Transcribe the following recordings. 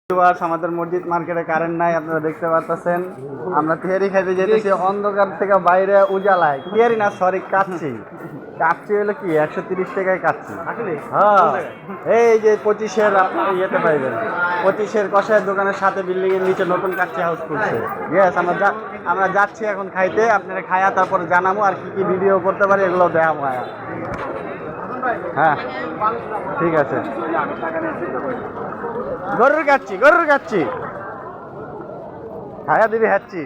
আমাদের মসজিদ মার্কেটে কারেন্ট নাই, আপনারা দেখতে পাচ্ছেন। আমরা তেহারি খাইতে যেতেছি অন্ধকার থেকে বাইরে উজালায়। তেহারি না, সরি, কাচ্ছি। কাচ্ছি হলো কি 130 টাকায় কাচ্ছি। হ্যাঁ, এই যে 25-এর ইয়েতে পাইবেন। 25-এর কষায়ের দোকানের সাথে বিল্ডিং এর নিচে নতুন কাচ্চি হাউস খুলছে। ইয়েস, আমরা যাচ্ছি এখন খাইতে। আপনারা খায়া তারপরে জানাবো আর কি কি ভিডিও করতে পারি, এগুলো দেখাবো। হ্যাঁ, ঠিক আছে। গরুর কাচ্চি খায়া দিবি হাচ্ছি।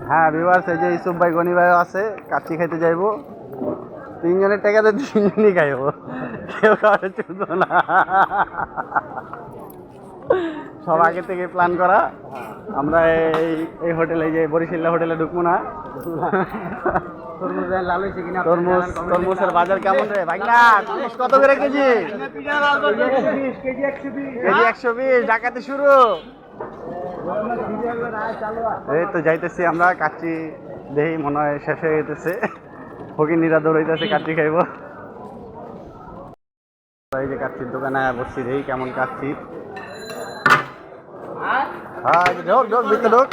হ্যাঁ ভিউয়ার্স, এই যে ইউসুফ ভাই, গনি ভাইও আছে, কাচ্চি খাইতে যাইবো। 3 জনের টাকাতে 3 জনই খাইবো, কেউ কাউকে চুলবো না। সব আগে থেকে প্ল্যান করা। আমরা এই হোটেলে, যে বরিশাল্লা হোটেলে ঢুকবো না। তরমুজের বাজার কেমন রে ভাই? না, কত করে কেজি? কেজি 120। ডাকাতি শুরু। এই তো যাইতেছি আমরা কাচ্চি, দেখি মনে হয় শেষ হয়ে যেতেছে। ফকির দৌড় হইতেছে, কাচ্চি খাইব। এই যে কাচ্চির দোকানে বসছি, দেখি কেমন কাচ্চি। হ্যাঁ, ঢোক ঢোক, ভিতরে ঢোক।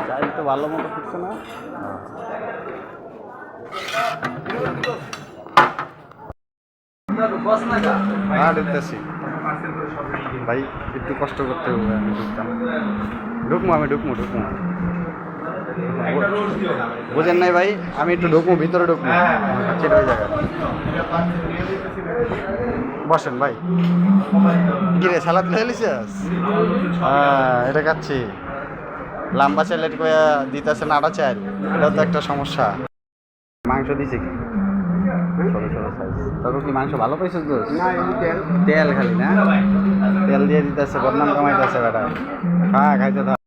চাই তো ভালো মতো ফুটছে না। হ্যাঁ, ঢুকতেছি ভাই, একটু কষ্ট করতে হবে। আমি ঢুকবো। বুঝেন নাই ভাই, আমি একটু ঢুকবো, ভিতরে ঢুকবো। সেটা ওই জায়গায় বসেন ভাই। কি রে, সালাদ খেয়ে লিছিস? হ্যাঁ, এটা খাচ্ছি। লাম্বা চাইলেট করে দিতেছে না, আটা চাল। এটা তো একটা সমস্যা। মাংস দিছে কি ছোট ছোট সাইজ। তবে কি মাংস ভালো পাইছিস দোষ? তেল খালি না, তেল দিয়ে দিতেছে, বদনাম কামাইতেছে বেটা। হ্যাঁ, খাইতে থাক।